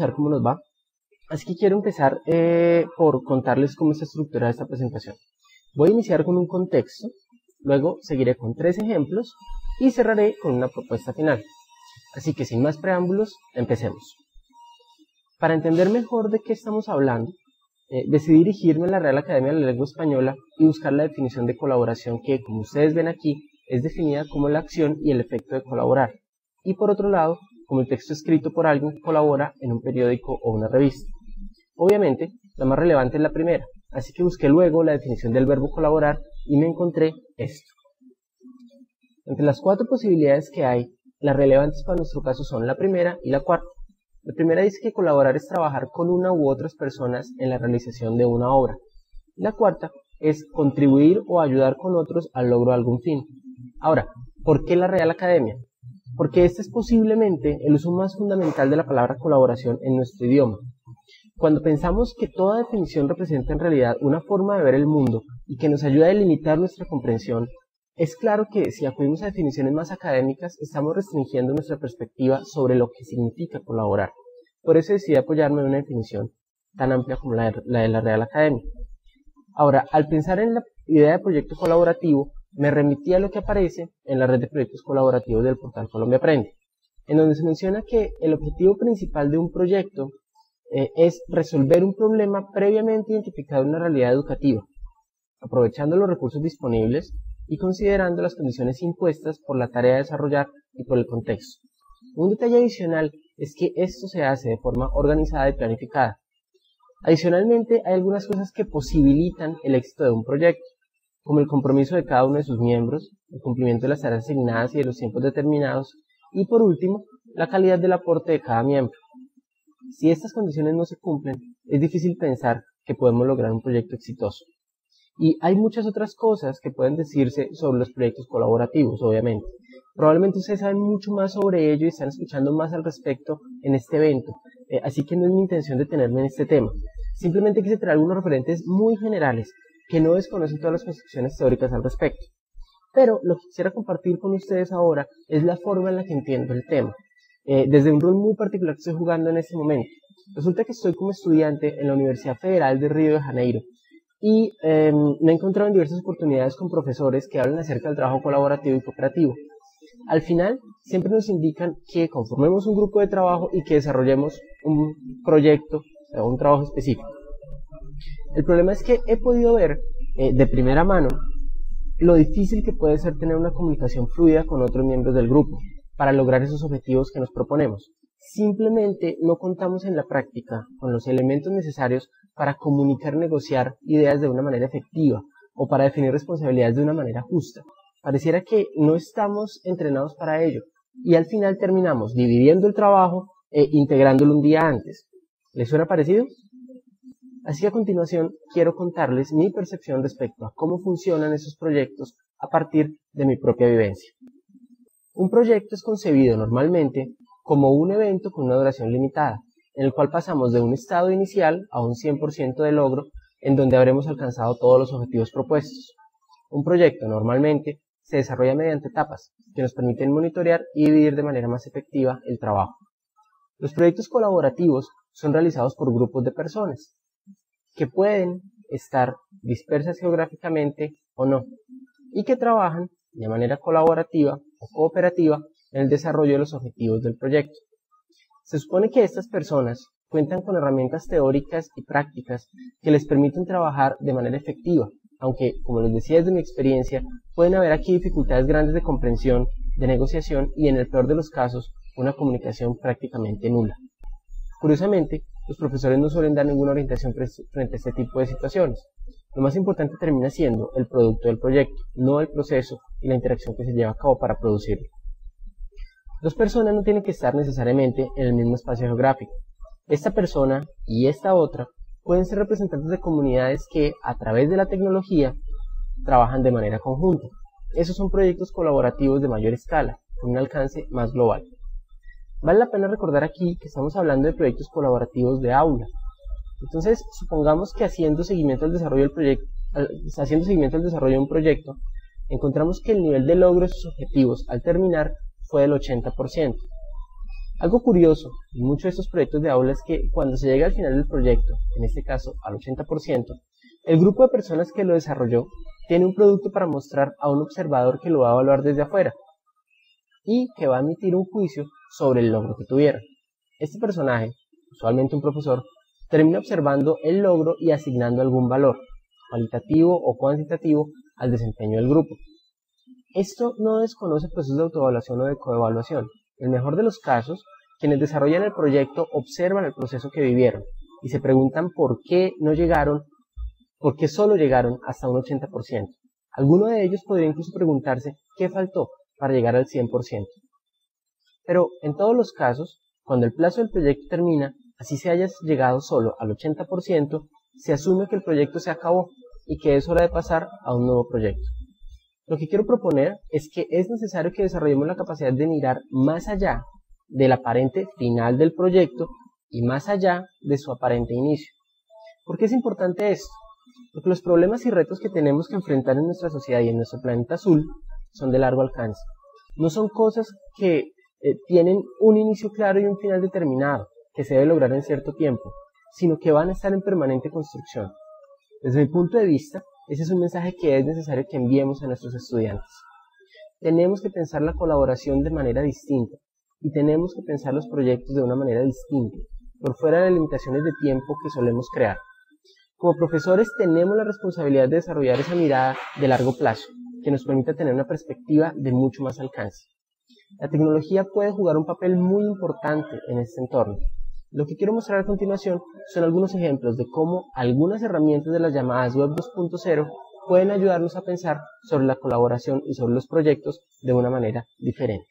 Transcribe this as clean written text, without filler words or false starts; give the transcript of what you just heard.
a ver cómo nos va. Así que quiero empezar por contarles cómo está estructurada esta presentación. Voy a iniciar con un contexto, luego seguiré con 3 ejemplos y cerraré con una propuesta final. Así que sin más preámbulos, empecemos. Para entender mejor de qué estamos hablando, decidí dirigirme a la Real Academia de la Lengua Española y buscar la definición de colaboración que, como ustedes ven aquí, es definida como la acción y el efecto de colaborar. Y por otro lado, como el texto escrito por alguien que colabora en un periódico o una revista. Obviamente, la más relevante es la primera, así que busqué luego la definición del verbo colaborar y me encontré esto. Entre las 4 posibilidades que hay, las relevantes para nuestro caso son la primera y la cuarta. La primera dice que colaborar es trabajar con una u otras personas en la realización de una obra. La cuarta es contribuir o ayudar con otros al logro de algún fin. Ahora, ¿por qué la Real Academia? Porque este es posiblemente el uso más fundamental de la palabra colaboración en nuestro idioma. Cuando pensamos que toda definición representa en realidad una forma de ver el mundo y que nos ayuda a delimitar nuestra comprensión, es claro que si acudimos a definiciones más académicas, estamos restringiendo nuestra perspectiva sobre lo que significa colaborar. Por eso decidí apoyarme en una definición tan amplia como la de la Real Academia. Ahora, al pensar en la idea de proyecto colaborativo, me remití a lo que aparece en la red de proyectos colaborativos del portal Colombia Aprende, en donde se menciona que el objetivo principal de un proyecto es resolver un problema previamente identificado en una realidad educativa, aprovechando los recursos disponibles y considerando las condiciones impuestas por la tarea a desarrollar y por el contexto. Un detalle adicional es que esto se hace de forma organizada y planificada. Adicionalmente, hay algunas cosas que posibilitan el éxito de un proyecto, como el compromiso de cada uno de sus miembros, el cumplimiento de las tareas asignadas y de los tiempos determinados, y por último, la calidad del aporte de cada miembro. Si estas condiciones no se cumplen, es difícil pensar que podemos lograr un proyecto exitoso. Y hay muchas otras cosas que pueden decirse sobre los proyectos colaborativos, obviamente. Probablemente ustedes saben mucho más sobre ello y están escuchando más al respecto en este evento, así que no es mi intención detenerme en este tema. Simplemente quise traer algunos referentes muy generales que no desconocen todas las concepciones teóricas al respecto. Pero lo que quisiera compartir con ustedes ahora es la forma en la que entiendo el tema, desde un rol muy particular que estoy jugando en este momento. Resulta que estoy como estudiante en la Universidad Federal de Río de Janeiro y me he encontrado en diversas oportunidades con profesores que hablan acerca del trabajo colaborativo y cooperativo. Al final, siempre nos indican que conformemos un grupo de trabajo y que desarrollemos un proyecto o un trabajo específico. El problema es que he podido ver de primera mano lo difícil que puede ser tener una comunicación fluida con otros miembros del grupo para lograr esos objetivos que nos proponemos. Simplemente no contamos en la práctica con los elementos necesarios para comunicar y negociar ideas de una manera efectiva o para definir responsabilidades de una manera justa. Pareciera que no estamos entrenados para ello y al final terminamos dividiendo el trabajo e integrándolo un día antes. ¿Les suena parecido? Así que a continuación quiero contarles mi percepción respecto a cómo funcionan esos proyectos a partir de mi propia vivencia. Un proyecto es concebido normalmente como un evento con una duración limitada, en el cual pasamos de un estado inicial a un 100% de logro en donde habremos alcanzado todos los objetivos propuestos. Un proyecto normalmente se desarrolla mediante etapas que nos permiten monitorear y dividir de manera más efectiva el trabajo. Los proyectos colaborativos son realizados por grupos de personas que pueden estar dispersas geográficamente o no y que trabajan de manera colaborativa o cooperativa en el desarrollo de los objetivos del proyecto. Se supone que estas personas cuentan con herramientas teóricas y prácticas que les permiten trabajar de manera efectiva, aunque, como les decía desde mi experiencia, pueden haber aquí dificultades grandes de comprensión, de negociación y, en el peor de los casos, una comunicación prácticamente nula. Curiosamente, los profesores no suelen dar ninguna orientación frente a este tipo de situaciones. Lo más importante termina siendo el producto del proyecto, no el proceso y la interacción que se lleva a cabo para producirlo. Dos personas no tienen que estar necesariamente en el mismo espacio geográfico. Esta persona y esta otra pueden ser representantes de comunidades que, a través de la tecnología, trabajan de manera conjunta. Esos son proyectos colaborativos de mayor escala, con un alcance más global. Vale la pena recordar aquí que estamos hablando de proyectos colaborativos de aula. Entonces, supongamos que haciendo seguimiento al desarrollo de un proyecto, encontramos que el nivel de logro de sus objetivos al terminar fue del 80%. Algo curioso en muchos de estos proyectos de aula es que cuando se llega al final del proyecto, en este caso al 80%, el grupo de personas que lo desarrolló tiene un producto para mostrar a un observador que lo va a evaluar desde afuera y que va a emitir un juicio sobre el logro que tuvieron. Este personaje, usualmente un profesor, termina observando el logro y asignando algún valor, cualitativo o cuantitativo, al desempeño del grupo. Esto no desconoce procesos de autoevaluación o de coevaluación. En el mejor de los casos, quienes desarrollan el proyecto observan el proceso que vivieron y se preguntan por qué solo llegaron hasta un 80%. Alguno de ellos podría incluso preguntarse qué faltó para llegar al 100%. Pero en todos los casos, cuando el plazo del proyecto termina, así se haya llegado solo al 80%, se asume que el proyecto se acabó y que es hora de pasar a un nuevo proyecto. Lo que quiero proponer es que es necesario que desarrollemos la capacidad de mirar más allá del aparente final del proyecto y más allá de su aparente inicio. ¿Por qué es importante esto? Porque los problemas y retos que tenemos que enfrentar en nuestra sociedad y en nuestro planeta azul son de largo alcance. No son cosas que tienen un inicio claro y un final determinado, que se debe lograr en cierto tiempo, sino que van a estar en permanente construcción. Desde mi punto de vista, ese es un mensaje que es necesario que enviemos a nuestros estudiantes. Tenemos que pensar la colaboración de manera distinta y tenemos que pensar los proyectos de una manera distinta, por fuera de las limitaciones de tiempo que solemos crear. Como profesores tenemos la responsabilidad de desarrollar esa mirada de largo plazo, que nos permita tener una perspectiva de mucho más alcance. La tecnología puede jugar un papel muy importante en este entorno. Lo que quiero mostrar a continuación son algunos ejemplos de cómo algunas herramientas de las llamadas Web 2.0 pueden ayudarnos a pensar sobre la colaboración y sobre los proyectos de una manera diferente.